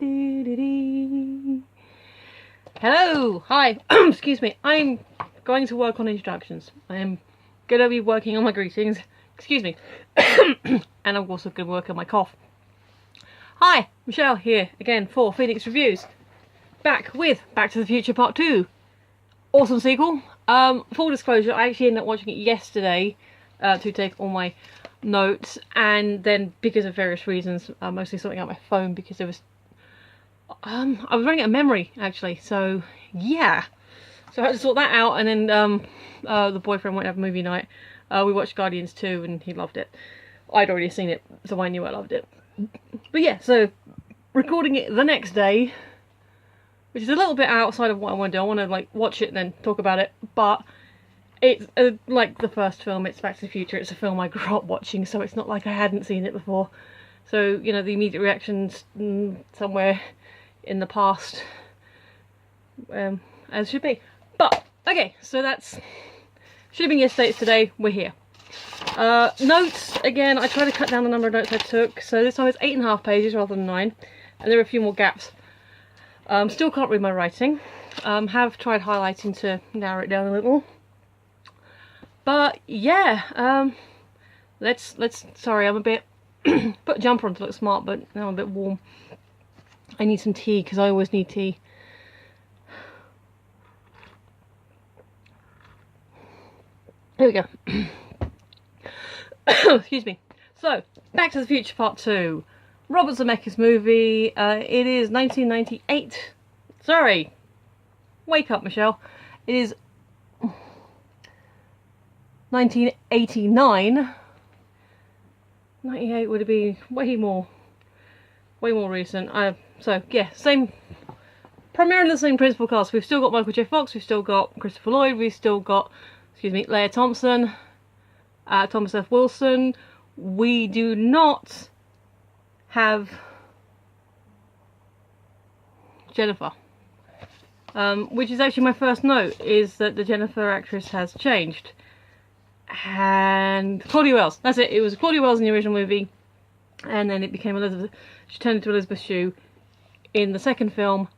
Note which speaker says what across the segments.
Speaker 1: Hello, hi, excuse me, I'm going to work on introductions. I am going to be working on my greetings, excuse me, and I'm also going to work on my cough. Hi, Michelle here again for Pheonix Reviews, back with Back to the Future Part 2. Awesome sequel. Full disclosure, I actually ended up watching it yesterday to take all my notes, and then because of various reasons, mostly sorting out my phone because there was I was running out of memory actually, so yeah, so I had to sort that out. And then the boyfriend went to have a movie night. We watched Guardians 2 and he loved it. I'd already seen it, so I knew I loved it. But yeah, so recording it the next day, which is a little bit outside of what I want to do. I want to like watch it and then talk about it, but it's like the first film, it's Back to the Future, it's a film I grew up watching, so it's not like I hadn't seen it before. So, you know, the immediate reactions somewhere in the past, as should be. But, okay, so that's, should have been yesterday, it's today, we're here. Notes, again, I tried to cut down the number of notes I took, so this time it's 8.5 pages rather than 9, and there are a few more gaps. Still can't read my writing, have tried highlighting to narrow it down a little. But yeah, let's sorry, I'm a bit put a jumper on to look smart, but now I'm a bit warm. I need some tea because I always need tea. Here we go. Excuse me. So, Back to the Future Part 2. Robert Zemeckis movie. It is 1998. Sorry. Wake up, Michelle. It is 1989. 98 would have been way more recent. So yeah, primarily the same principal cast. We've still got Michael J. Fox, we've still got Christopher Lloyd, we've still got, excuse me, Leah Thompson, Thomas F. Wilson. We do not have Jennifer. Which is actually my first note, is that the Jennifer actress has changed. And Claudia Wells, that's it. It was Claudia Wells in the original movie, and then it became Elizabeth. She turned into Elizabeth Shue in the second film,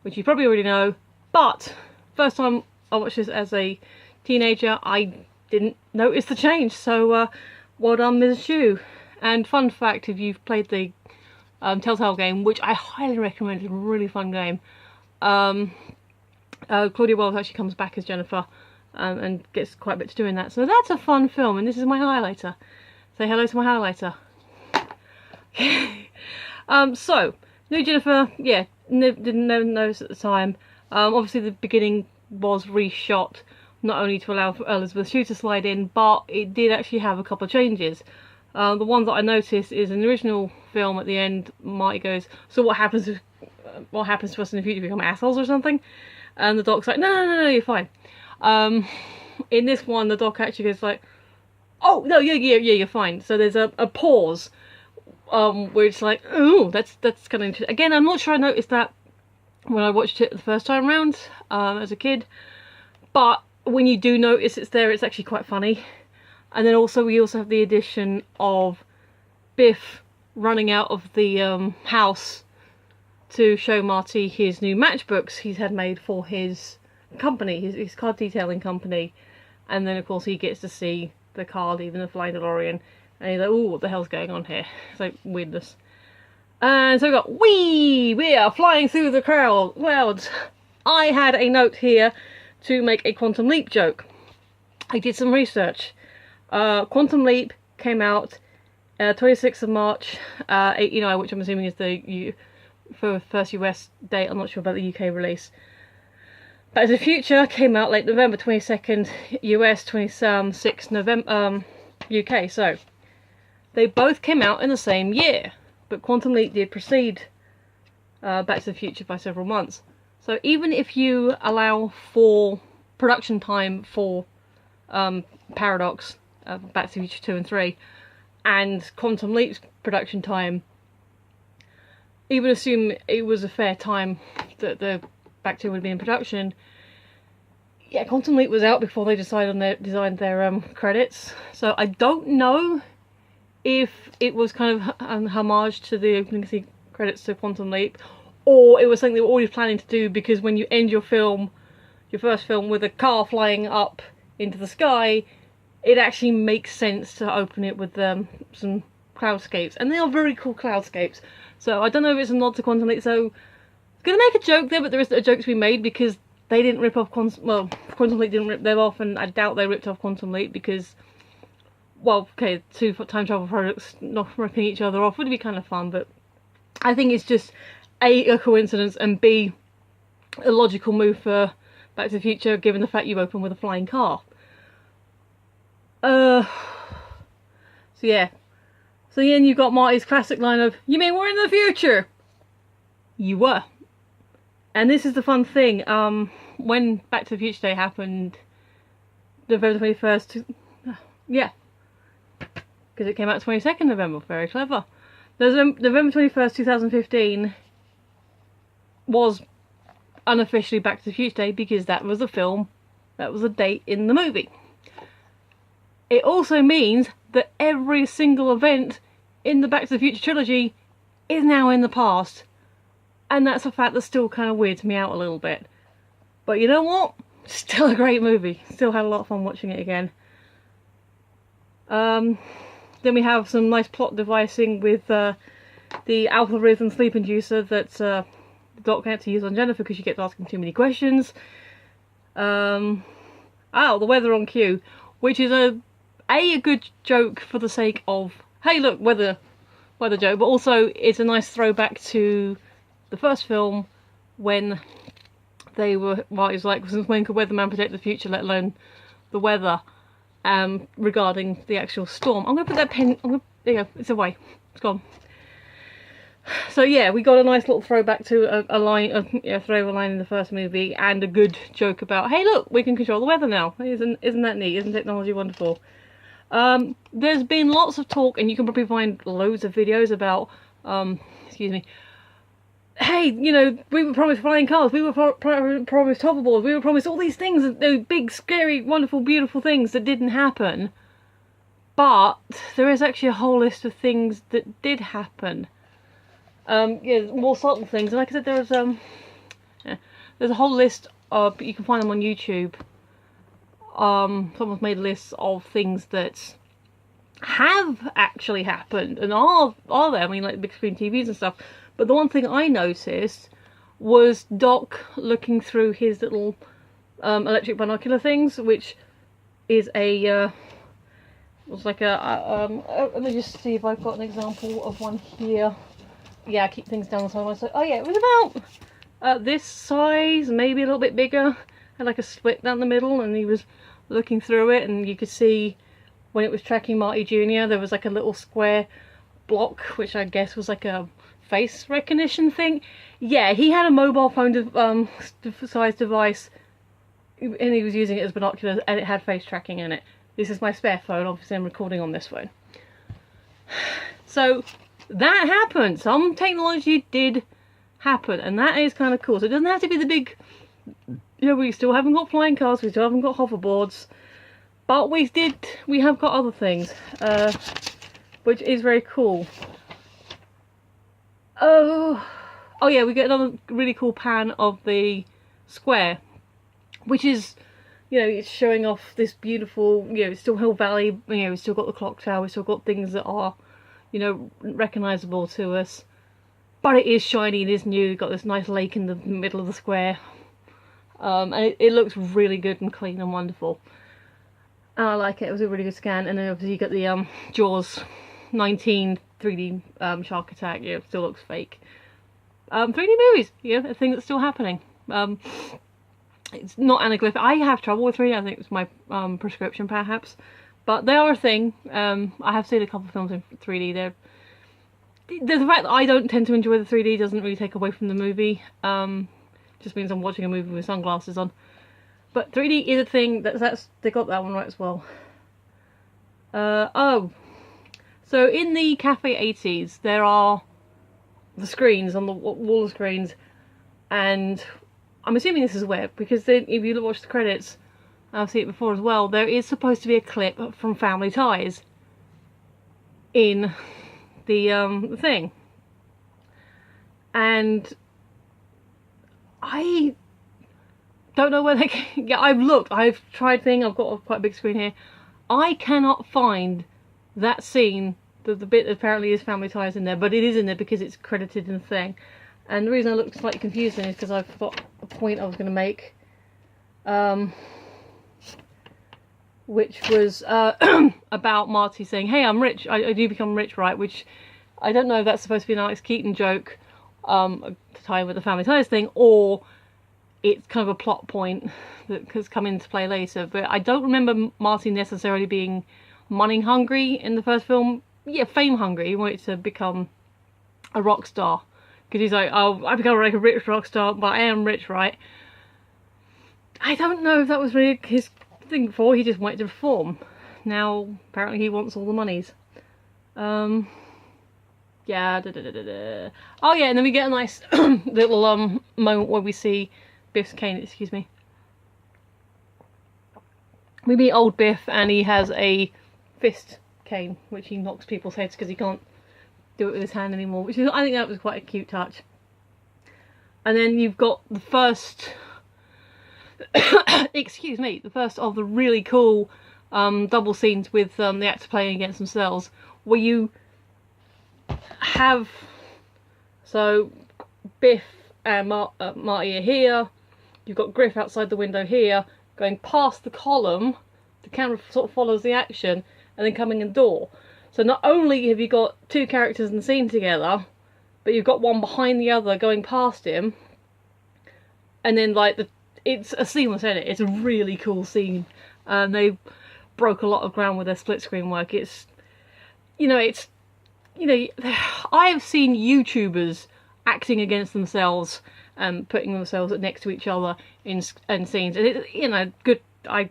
Speaker 1: which you probably already know. But first time I watched this as a teenager, I didn't notice the change. So well done, Ms. Shue. And fun fact, if you've played the Telltale game, which I highly recommend, it's a really fun game. Claudia Wells actually comes back as Jennifer. And gets quite a bit to do in that. So that's a fun film, and this is my highlighter. Say hello to my highlighter. So, new Jennifer, yeah, didn't notice at the time. Obviously the beginning was reshot, not only to allow for Elizabeth Shue to slide in, but it did actually have a couple of changes. The one that I noticed is in the original film at the end, Marty goes, so what happens to us in the future, we become assholes or something? And the Doc's like, no, you're fine. In this one, the Doc actually goes like, oh, no, yeah, you're fine. So there's a pause, where it's like, oh, that's kind of interesting. Again, I'm not sure I noticed that when I watched it the first time round, as a kid, but when you do notice it's there, it's actually quite funny. And then we also have the addition of Biff running out of the, house to show Marty his new matchbooks he's had made for his company, his card detailing company. And then of course he gets to see the car leaving the flying DeLorean, and he's like, oh, what the hell's going on here? It's like weirdness. And so we got, we are flying through the clouds. I had a note here to make a Quantum Leap joke. I did some research. Quantum Leap came out 26th of March 89, which I'm assuming is the first US date. I'm not sure about the UK release. Back to the Future came out late November 22nd, US, 26th November, UK. So, they both came out in the same year, but Quantum Leap did precede Back to the Future by several months. So even if you allow for production time for Paradox, Back to the Future 2 and 3, and Quantum Leap's production time, even assume it was a fair time that the Back 2 would have been in production, yeah, Quantum Leap was out before they designed their credits. So I don't know if it was kind of a homage to the opening credits to Quantum Leap, or it was something they were always planning to do, because when you end your film, your first film, with a car flying up into the sky, it actually makes sense to open it with some cloudscapes, and they are very cool cloudscapes. So I don't know if it's a nod to Quantum Leap. So I'm gonna make a joke there, but there isn't a joke to be made, because they didn't rip off Quantum Leap didn't rip them off, and I doubt they ripped off Quantum Leap, because, well, okay, two time travel products not ripping each other off would be kind of fun, but I think it's just A, a coincidence, and B, a logical move for Back to the Future, given the fact you open with a flying car. So yeah. So then you've got Marty's classic line of, "You mean we're in the future?" You were. And this is the fun thing. When Back to the Future Day happened, November 21st, yeah. Because it came out 22nd November, very clever. November 21st, 2015 was unofficially Back to the Future Day, because that was a film, that was a date in the movie. It also means that every single event in the Back to the Future trilogy is now in the past. And that's a fact that still kind of weirds me out a little bit. But you know what? Still a great movie. Still had a lot of fun watching it again. Then we have some nice plot devising with the algorithm sleep inducer that the Doc had to use on Jennifer because she kept asking too many questions. The weather on cue, which is a good joke for the sake of, hey look, weather joke, but also it's a nice throwback to the first film when they were, well, it's like, since when could weatherman predict the future, let alone the weather, regarding the actual storm. I'm going to put that pen, there you go, it's away, it's gone. So yeah, we got a nice little throwback to a line, a throwaway line in the first movie, and a good joke about, hey look, we can control the weather now. Isn't that neat? Isn't technology wonderful? There's been lots of talk, and you can probably find loads of videos about, excuse me, hey, you know, we were promised flying cars, we were promised hoverboards, we were promised all these things, those big, scary, wonderful, beautiful things that didn't happen. But there is actually a whole list of things that did happen. Yeah, more subtle things. And like I said, there's a whole list of, you can find them on YouTube. Someone's made lists of things that have actually happened and are there. I mean, like big screen TVs and stuff. But the one thing I noticed was Doc looking through his little electric binocular things, which is a was like a let me just see if I've got an example of one here. Yeah, I keep things down the side of my side. Oh yeah, it was about this size, maybe a little bit bigger. Had like a split down the middle, and he was looking through it, and you could see when it was tracking Marty Jr. there was like a little square block, which I guess was like a face recognition thing. Yeah, he had a mobile phone size device, and he was using it as binoculars, and it had face tracking in it. This is my spare phone, obviously I'm recording on this phone. So that happened. Some technology did happen, and that is kind of cool. So it doesn't have to be the big, you know, we still haven't got flying cars, we still haven't got hoverboards, but we have got other things, which is very cool. Oh yeah, we get another really cool pan of the square, which is, you know, it's showing off this beautiful, you know, it's still Hill Valley, you know, we've still got the clock tower, we've still got things that are, you know, recognisable to us. But it is shiny, it is new, you've got this nice lake in the middle of the square. And it looks really good and clean and wonderful. And I like it, it was a really good scan. And then obviously you got the Jaws 19 3D shark attack, yeah, it still looks fake. 3D movies, yeah, a thing that's still happening. It's not anaglyphic. I have trouble with 3D, I think it's my prescription perhaps. But they are a thing. I have seen a couple of films in 3D. The fact that I don't tend to enjoy the 3D doesn't really take away from the movie. Just means I'm watching a movie with sunglasses on. But 3D is a thing. They got that one right as well. Oh, so in the Cafe 80s there are the screens on the wall of screens, and I'm assuming this is web because then if you watch the credits, I've seen it before as well, there is supposed to be a clip from Family Ties in the thing. And I don't know where they can... Yeah, I've looked, I've tried things, I've got quite a big screen here. I cannot find that scene, the bit that apparently is Family Ties in there, but it is in there because it's credited in the thing. And the reason I look slightly confused is because I forgot a point I was going to make. Which was about Marty saying, hey, I'm rich, I do become rich, right? Which, I don't know if that's supposed to be an Alex Keaton joke, to tie in with the Family Ties thing, or it's kind of a plot point that has come into play later. But I don't remember Marty necessarily being money hungry in the first film. Yeah, fame hungry. He wanted to become a rock star. Because he's like, oh, I become like a rich rock star, but I am rich, right? I don't know if that was really his thing before. He just wanted to perform. Now, apparently he wants all the monies. Yeah, Oh yeah, and then we get a nice little moment where we see Biff's cane, excuse me. We meet old Biff and he has a fist cane, which he knocks people's heads because he can't do it with his hand anymore, which is, I think that was quite a cute touch. And then you've got the first excuse me, the first of the really cool double scenes with the actors playing against themselves, where you have, so Biff and Marty are here, you've got Griff outside the window here, going past the column, the camera sort of follows the action, and then coming in the door. So not only have you got two characters in the scene together, but you've got one behind the other going past him, and then like it's a seamless edit. It's a really cool scene, and they broke a lot of ground with their split screen work. It's, you know, I've seen YouTubers acting against themselves and putting themselves next to each other in scenes, and it, you know, good. I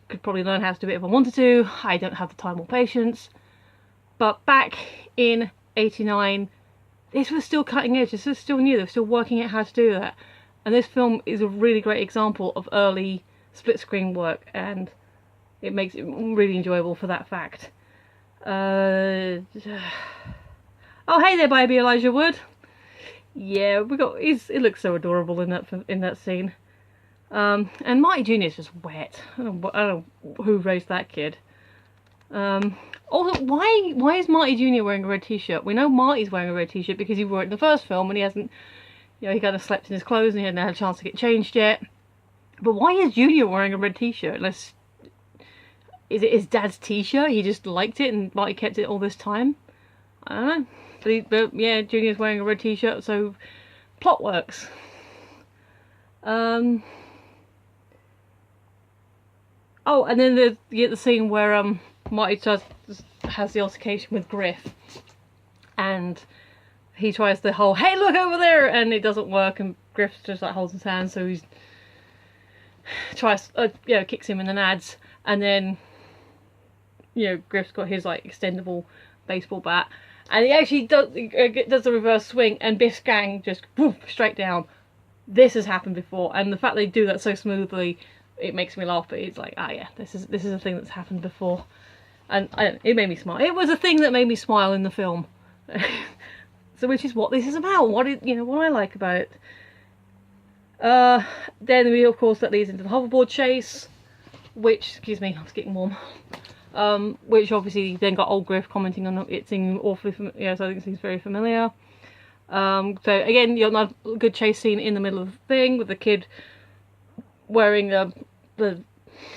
Speaker 1: could probably learn how to do it if I wanted to. I don't have the time or patience. But back in '89, this was still cutting edge. This was still new. They were still working out how to do that. And this film is a really great example of early split screen work, and it makes it really enjoyable for that fact. Oh, hey there, baby Elijah Wood. Yeah, it looks so adorable in that scene. And Marty Jr. is just wet. I don't know who raised that kid. Also, why is Marty Jr. wearing a red t-shirt? We know Marty's wearing a red t-shirt because he wore it in the first film and he hasn't, you know, he kind of slept in his clothes and he hadn't had a chance to get changed yet. But why is Junior wearing a red t-shirt? Unless, is it his dad's t-shirt? He just liked it and Marty kept it all this time? I don't know. But yeah, Junior's wearing a red t-shirt, so plot works. Oh, and then you get the scene where Marty has the altercation with Griff, and he tries the whole "hey, look over there," and it doesn't work, and Griff just like holds his hand, so he tries, kicks him in the nads, and then, you know, Griff's got his like extendable baseball bat, and he actually does the reverse swing, and Biff's gang just woof, straight down. This has happened before, and the fact they do that so smoothly, it makes me laugh. But it's like, ah, yeah, this is a thing that's happened before, and it made me smile. It was a thing that made me smile in the film. So, which is what this is about. What I like about it. Then we, of course, that leads into the hoverboard chase, which, excuse me, it's getting warm. Which obviously then got old Griff commenting on it seeming awfully familiar. So I think it seems very familiar. So again, you have a good chase scene in the middle of the thing with the kid wearing the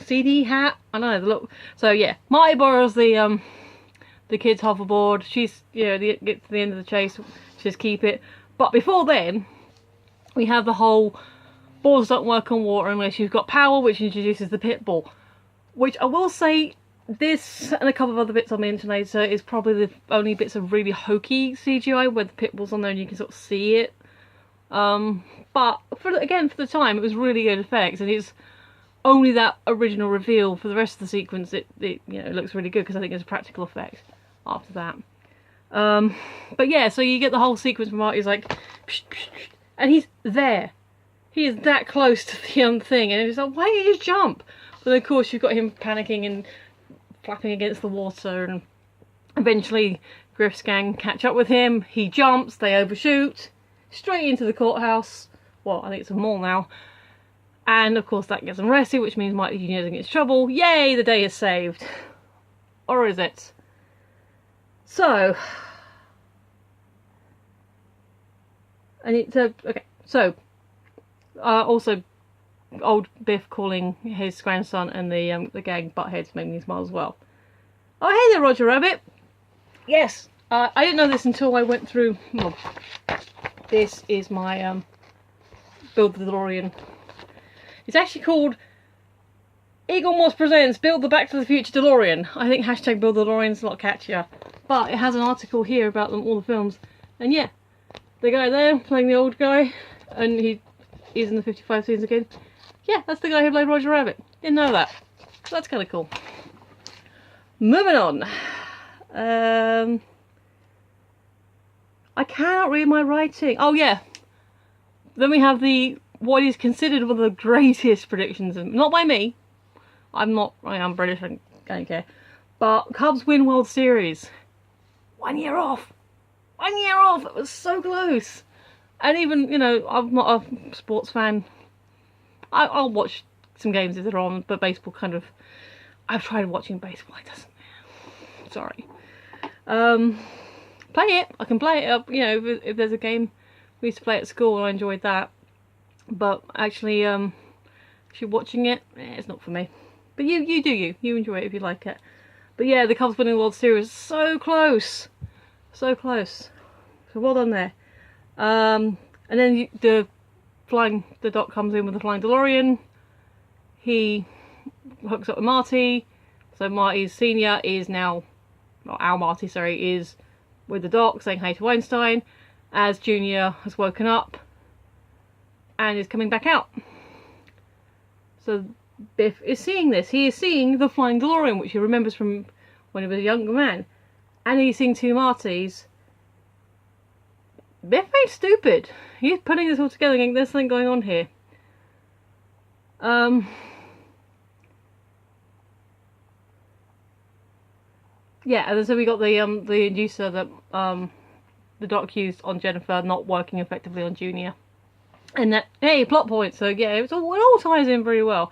Speaker 1: CD hat. I know the look. So yeah, Marty borrows the kid's hoverboard. She's, get to the end of the chase, she just keep it. But before then, we have the whole boards don't work on water unless you've got power, which introduces the pit bull. Which I will say, this and a couple of other bits on the internet is probably the only bits of really hokey CGI where the pit bull's on there and you can sort of see it. But for the time, it was really good effects, and it's only that original reveal. For the rest of the sequence, it looks really good because I think it's a practical effect after that. But yeah, so you get the whole sequence where Marty's like, psh, psh, psh, and he's there. He is that close to the thing, and it's like, why did you just jump? But of course, you've got him panicking and flapping against the water, and eventually Griff's gang catch up with him. He jumps, they overshoot, straight into the courthouse, well, I think it's a mall now. And of course that gets them arrested, which means Marty Jr. doesn't get into trouble. Yay, the day is saved. Or is it? So, and it's okay. So, also, old Biff calling his grandson and the gang buttheads made me smile as well. Oh, hey there, Roger Rabbit. Yes, I didn't know this until I went through. Well, this is my Build the DeLorean. It's actually called Eagle Moss Presents Build the Back to the Future DeLorean. I think hashtag Build the DeLorean's a lot catchier. But it has an article here about them, all the films. And yeah, the guy there playing the old guy, and he is in the 55 scenes again. Yeah, that's the guy who played Roger Rabbit. Didn't know that. So that's kind of cool. Moving on. I cannot read my writing. Oh yeah. Then we have what is considered one of the greatest predictions, not by me. I am British, I don't care. But Cubs win World Series. 1 year off. 1 year off. It was so close. And even, you know, I'm not a sports fan. I'll watch some games if they're on, but baseball kind of. I've tried watching baseball. It doesn't. Sorry. Play it. I can play it up. You know, if there's a game we used to play at school, and I enjoyed that. But actually watching it, it's not for me. But you do you enjoy it if you like it. But yeah, the Cubs winning the World Series, so close, so close. So well done there. And then the Doc comes in with the flying DeLorean. He hooks up with Marty. So Marty's senior is now, or Al Marty, sorry, is with the Doc saying hey to Einstein, as Junior has woken up and is coming back out. So Biff is seeing this. He is seeing the flying DeLorean, which he remembers from when he was a younger man. And he's seeing two Martys. Biff ain't stupid. He's putting this all together and thinking there's something going on here. Yeah, and then so we got the inducer that the Doc used on Jennifer not working effectively on Junior. And that, hey, plot point. So yeah, it all ties in very well.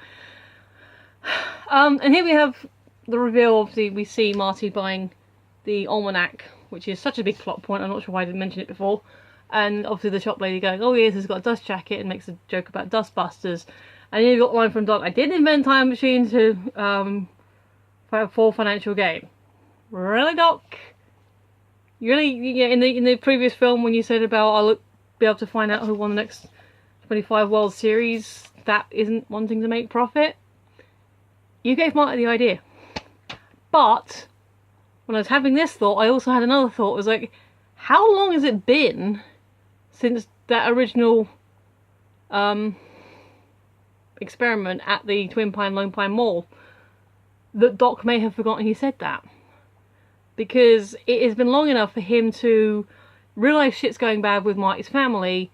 Speaker 1: And here we have the reveal. Obviously, we see Marty buying the Almanac, which is such a big plot point. I'm not sure why I didn't mention it before. And obviously the shop lady going, oh yes, he's got a dust jacket, and makes a joke about dustbusters. And then you've got the line from Doc, I didn't invent time machine for financial gain. Really, Doc? You really, yeah, in the previous film when you said about I'll be able to find out who won the next 25 World Series, that isn't wanting to make profit. You gave Marty the idea. But when I was having this thought, I also had another thought. It was like, how long has it been since that original experiment at the Twin Pine Lone Pine Mall that Doc may have forgotten he said that? Because it has been long enough for him to realise shit's going bad with Marty's family,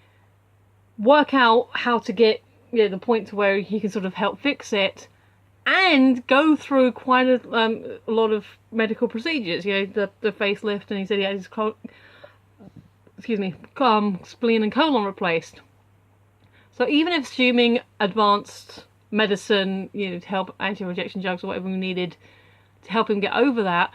Speaker 1: work out how to get the point to where he can sort of help fix it, and go through quite a lot of medical procedures. You know, the facelift, and he said he had his spleen and colon replaced. So even if assuming advanced medicine, you know, to help anti-rejection drugs or whatever we needed to help him get over that,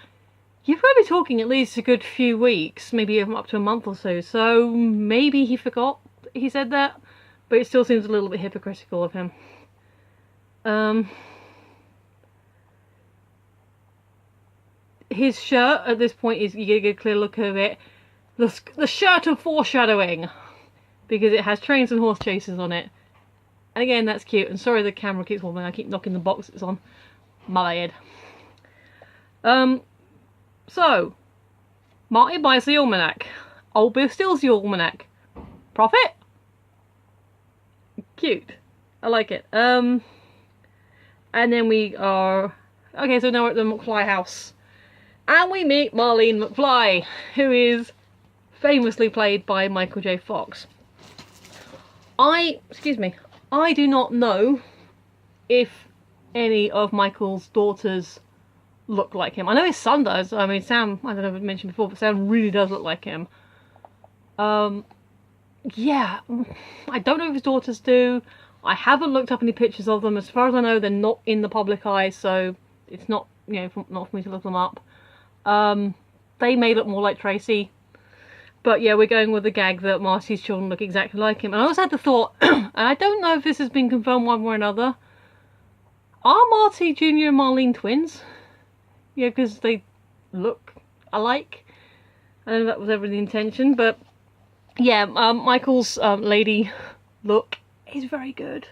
Speaker 1: you're probably talking at least a good few weeks, maybe even up to a month or so. So maybe he forgot he said that, but it still seems a little bit hypocritical of him. His shirt at this point is, you get a good clear look of it. The shirt of foreshadowing, because it has trains and horse chases on it. And again, that's cute. And sorry the camera keeps wobbling, I keep knocking the box it's on. My bad. So, Marty buys the Almanac. Old Biff steals the Almanac. Profit? Cute. I like it. And then we are... Okay, so now we're at the McFly house. And we meet Marlene McFly, who is famously played by Michael J. Fox. I do not know if any of Michael's daughters look like him. I know his son does. I mean, Sam, I don't know if I mentioned before, but Sam really does look like him. yeah, I don't know if his daughters do. I haven't looked up any pictures of them. As far as I know, they're not in the public eye, so it's not, you know, not for me to look them up. They may look more like Tracy, but yeah, we're going with the gag that Marcy's children look exactly like him. And I also had the thought, and I don't know if this has been confirmed one way or another, are Marty Jr. and Marlene twins? Yeah, because they look alike. I don't know if that was ever the intention, but yeah, Michael's lady look is very good.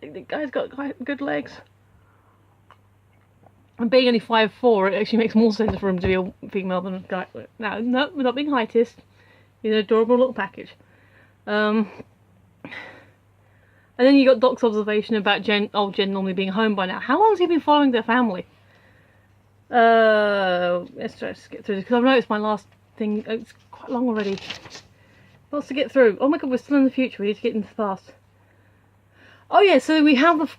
Speaker 1: The guy's got quite good legs. And being only 5'4", it actually makes more sense for him to be a female than a guy. No, without being heightist. He's an adorable little package. And then you got Doc's observation about Jen normally being home by now. How long has he been following their family? Let's just get through this, because I've noticed my last thing, it's quite long already. Lots to get through. Oh my god, we're still in the future, we need to get into the past. Oh yeah, so we have the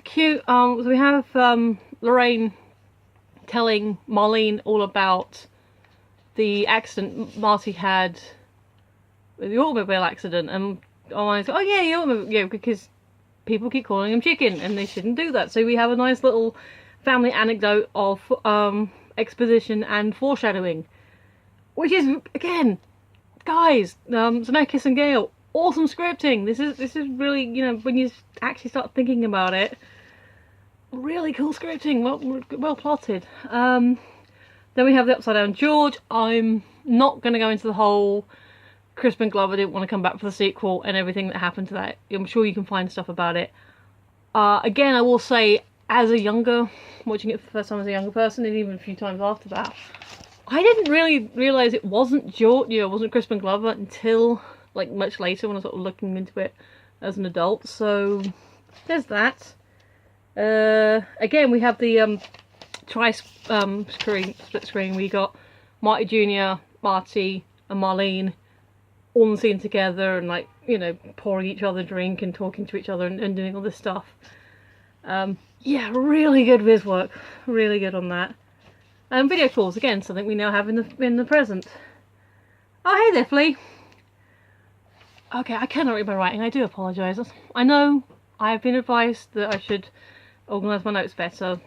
Speaker 1: cute, so we have Lorraine telling Marlene all about the accident Marty had, the automobile accident, and I said, oh yeah, the automobile, yeah, because people keep calling him chicken, and they shouldn't do that. So we have a nice little family anecdote of exposition and foreshadowing, which is, again, guys, Zemeckis and Gale, awesome scripting. This is really, you know, when you actually start thinking about it, really cool scripting, well plotted. Then we have the Upside Down George. I'm not going to go into the whole Crispin Glover didn't want to come back for the sequel and everything that happened to that. I'm sure you can find stuff about it. Again, I will say, watching it for the first time as a younger person, and even a few times after that, I didn't really realise it wasn't George, you know, it wasn't Crispin Glover until like much later when I was sort of looking into it as an adult. So there's that. Again, we have the split screen. We got Marty Jr., Marty, and Marlene all in the scene together, and like, you know, pouring each other a drink and talking to each other and doing all this stuff. Yeah, really good viz work, really good on that. Video calls, again, something we now have in the present. Oh, hey there, Flea. Okay, I cannot read my writing, I do apologise. I know I have been advised that I should organise my notes better.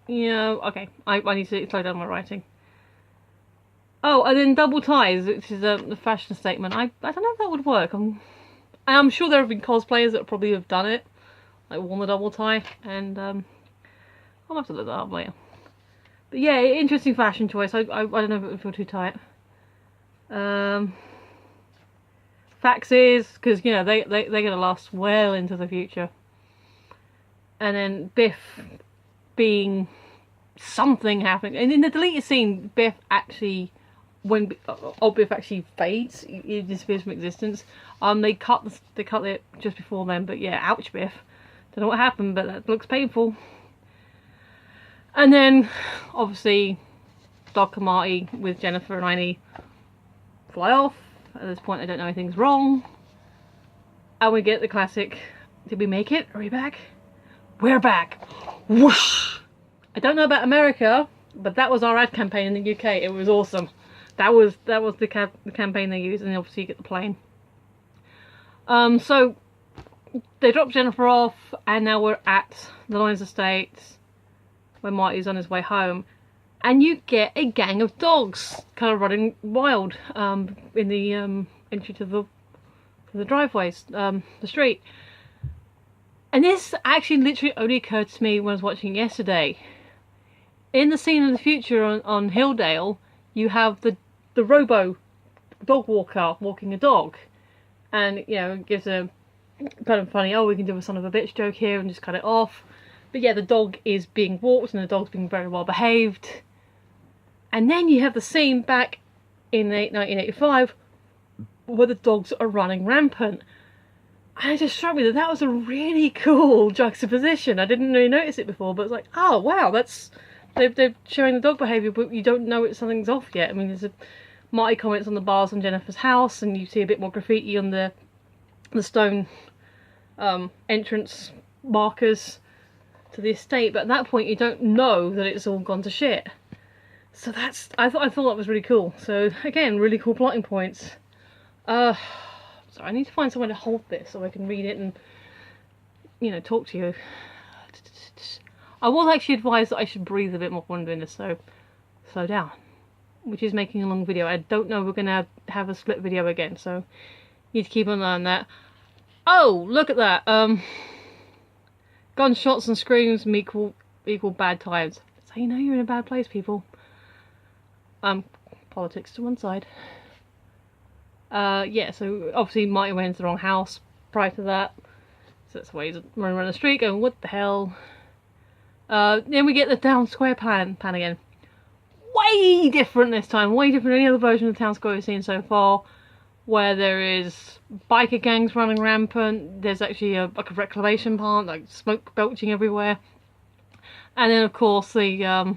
Speaker 1: You know, okay, I need to slow down my writing. Oh, and then double ties, which is a fashion statement. I don't know if that would work. I'm sure there have been cosplayers that probably have done it, like worn the double tie, and I'll have to look that up later. But yeah, interesting fashion choice. I don't know if it would feel too tight. Faxes, because you know they're gonna last well into the future. And then Biff being something happening, and in the deleted scene, Biff actually, when Biff actually fades, he disappears from existence. They cut it just before then, but yeah, ouch, Biff. Don't know what happened, but that looks painful. And then, obviously, Doc and Marty with Jennifer and Heine fly off. At this point, they don't know anything's wrong. And we get the classic, did we make it? Are we back? We're back! Whoosh! I don't know about America, but that was our ad campaign in the UK. It was awesome. That was the campaign they used, and obviously you get the plane. So, they drop Jennifer off, and now we're at the Lyons estate, where Marty's on his way home, and you get a gang of dogs kind of running wild in the entry to the driveways, the street. And this actually literally only occurred to me when I was watching it yesterday. In the scene in the future on Hilldale, you have the robo dog walker walking a dog, and you know, it gives a kind of funny, oh, we can do a son of a bitch joke here and just cut it off. But yeah, the dog is being walked and the dog's being very well behaved. And then you have the scene back in 1985 where the dogs are running rampant. And it just struck me that was a really cool juxtaposition. I didn't really notice it before, but it's like, oh wow, they're showing the dog behaviour, but you don't know something's off yet. I mean, Marty comments on the bars on Jennifer's house, and you see a bit more graffiti on the stone entrance markers to the estate, but at that point you don't know that it's all gone to shit. So I thought that was really cool. So again, really cool plotting points. Sorry, I need to find somewhere to hold this so I can read it and, you know, talk to you. I was actually advised that I should breathe a bit more when doing this, so slow down. Which is making a long video. I don't know if we're going to have a split video again, so need to keep an eye on that. Oh, look at that. Gunshots and screams equal bad times. So you know you're in a bad place, people. Politics to one side. Yeah, so obviously Marty went into the wrong house prior to that. So that's why he's running around the street going, what the hell? Then we get the town square plan again. Way different this time, way different than any other version of the town square we've seen so far, where there is biker gangs running rampant. There's actually like a reclamation plant, like smoke belching everywhere, and then of course the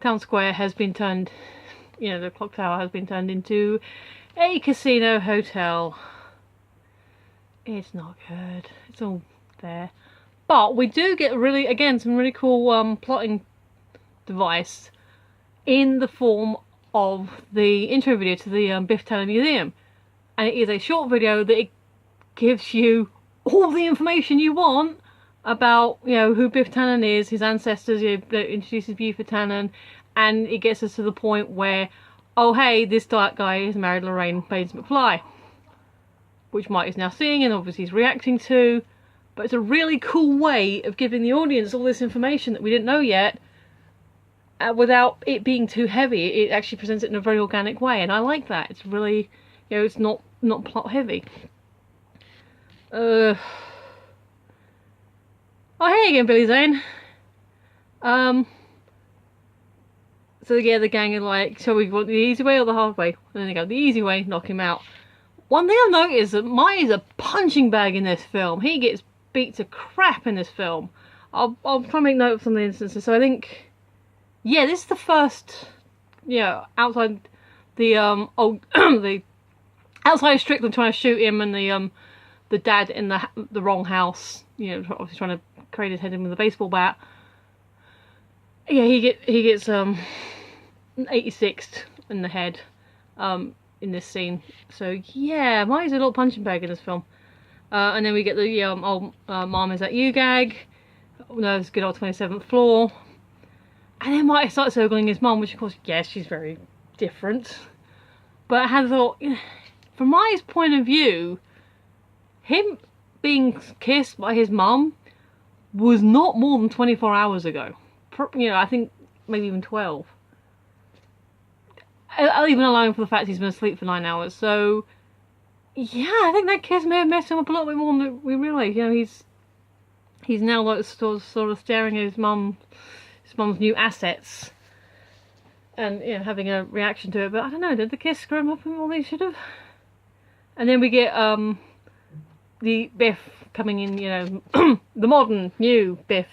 Speaker 1: town square has been turned, you know, the clock tower has been turned into a casino hotel. It's not good. It's all there, but we do get really, again, some really cool plotting device in the form of the intro video to the Biff Tannen Museum. And it is a short video that it gives you all the information you want about, you know, who Biff Tannen is, his ancestors. It introduces Buford Tannen, and it gets us to the point where, oh hey, this dark guy is married Lorraine Baines McFly, which Mike is now seeing and obviously he's reacting to. But it's a really cool way of giving the audience all this information that we didn't know yet, without it being too heavy. It actually presents it in a very organic way, and I like that. It's really, you know, it's not plot heavy. Oh, hey again, Billy Zane. So yeah, the gang are like, so we want the easy way or the hard way? And then they go, the easy way, knock him out. One thing I've noticed is that Mike is a punching bag in this film. He gets beat to crap in this film. I'll try and make note of some of the instances. So I think, yeah, this is the first, yeah, outside the the outside of Strickland trying to shoot him, and the dad in the wrong house, you know, obviously trying to crane his head in with a baseball bat. Yeah, he gets 86th in the head in this scene. So yeah, Mike's a little punching bag in this film. And then we get the old "Mom, is that you?" gag. No, it's good old 27th floor. And then Mike starts ogling his mum, which of course, yes, she's very different. But I had thought, from Mike's point of view, him being kissed by his mum was not more than 24 hours ago. You know, I think maybe even 12. I'll even alone for the fact he's been asleep for 9 hours. So, yeah, I think that kiss may have messed him up a little bit more than we realise. You know, he's now like sort of staring at his mum's new assets, and, you know, having a reaction to it. But I don't know, did the kiss screw him up more than he should have? And then we get the Biff coming in, you know, the modern new Biff,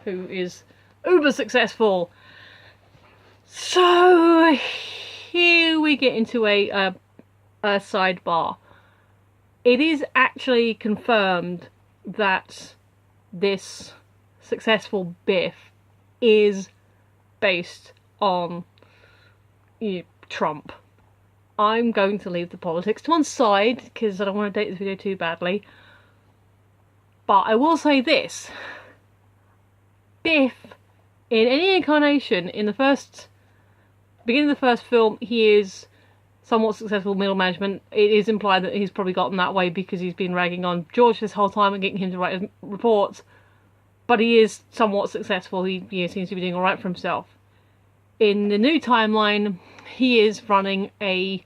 Speaker 1: who is uber successful. So here we get into a sidebar. It is actually confirmed that this successful Biff is based on, you know, Trump. I'm going to leave the politics to one side because I don't want to date this video too badly. But I will say this. Biff, in any incarnation, in the beginning of the first film, he is somewhat successful middle management. It is implied that he's probably gotten that way because he's been ragging on George this whole time and getting him to write his reports. But he is somewhat successful. He, you know, seems to be doing alright for himself. In the new timeline, he is running a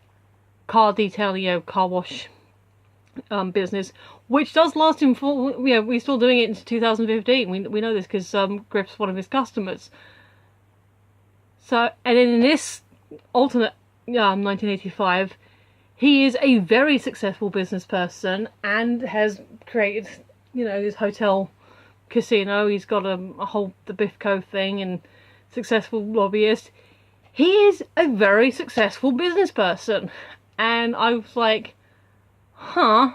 Speaker 1: car detailing, you know, car wash business, which does last him for, you know, we're still doing it into 2015. We know this because Griff's one of his customers. So, and then in this alternate 1985, he is a very successful business person and has created, you know, his hotel casino. He's got a whole the Biff Co thing and successful lobbyist. He is a very successful business person, and I was like, huh,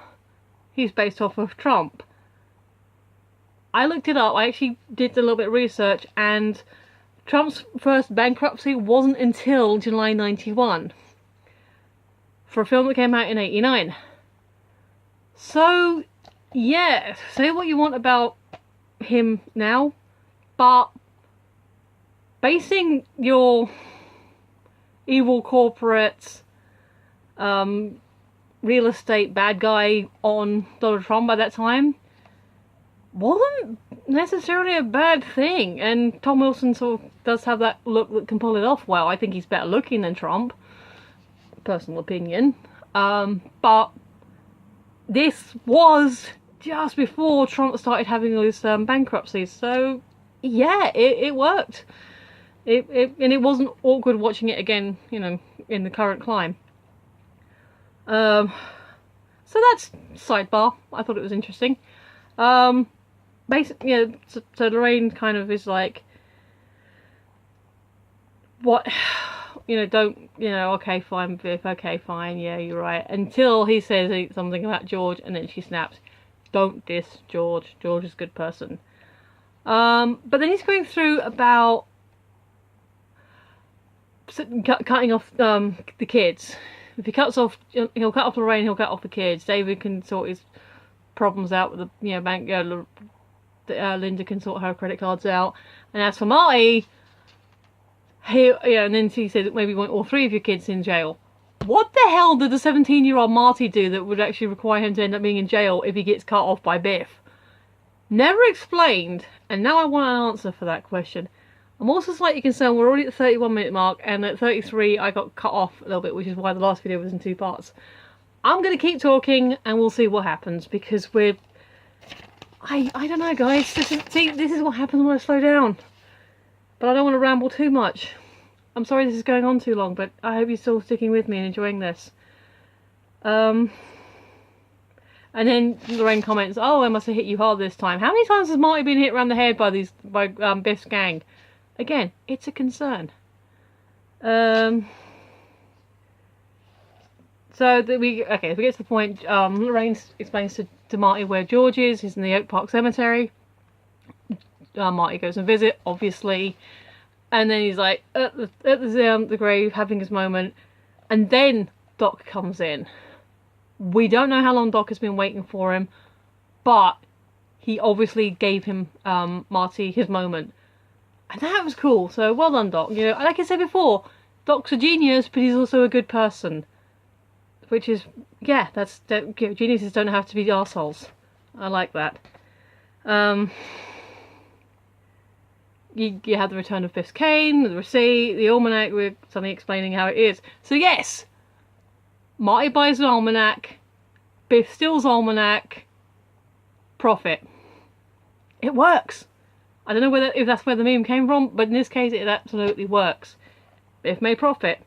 Speaker 1: he's based off of Trump. I looked it up. I actually did a little bit of research, and Trump's first bankruptcy wasn't until July 91 for a film that came out in 89. So, yeah, say what you want about him now, but basing your evil corporate real estate bad guy on Donald Trump by that time wasn't necessarily a bad thing. And Tom Wilson sort of does have that look that can pull it off well. I think he's better looking than Trump, personal opinion. But this was just before Trump started having all his bankruptcies, so yeah, it worked. And it wasn't awkward watching it again, you know, in the current climate. So that's sidebar. I thought it was interesting. Basically, you know, so Lorraine kind of is like, what, you know, don't, you know, okay, fine, Biff, okay, fine, yeah, you're right. Until he says something about George, and then she snaps, don't diss George. George is a good person. But then he's going through about cutting off the kids. If he cuts off, he'll cut off Lorraine, he'll cut off the kids. David can sort his problems out with the, you know, bank. Linda can sort her credit cards out. And as for Marty, and then she said maybe you want all 3 of your kids in jail. What the hell did the 17-year-old Marty do that would actually require him to end up being in jail if he gets cut off by Biff? Never explained, and now I want an answer for that question. I'm also slightly concerned we're already at the 31-minute mark, and at 33 I got cut off a little bit, which is why the last video was in 2 parts. I'm going to keep talking and we'll see what happens, because I don't know, guys. This is what happens when I slow down. But I don't want to ramble too much. I'm sorry this is going on too long, but I hope you're still sticking with me and enjoying this. And then Lorraine comments, oh, I must have hit you hard this time. How many times has Marty been hit around the head by Biff's gang? Again, it's a concern. So we get to the point. Lorraine explains to Marty where George is. He's in the Oak Park Cemetery. Marty goes and visit, obviously, and then he's like at the grave having his moment, and then Doc comes in. We don't know how long Doc has been waiting for him, but he obviously gave him Marty his moment, and that was cool. So well done, Doc. You know, like I said before, Doc's a genius, but he's also a good person. Which is, yeah, geniuses don't have to be arseholes. I like that. You have the return of Biff's cane, the receipt, the almanac with something explaining how it is. So yes, Marty buys an almanac, Biff steals almanac, profit. It works. I don't know if that's where the meme came from, but in this case it absolutely works. Biff made profit.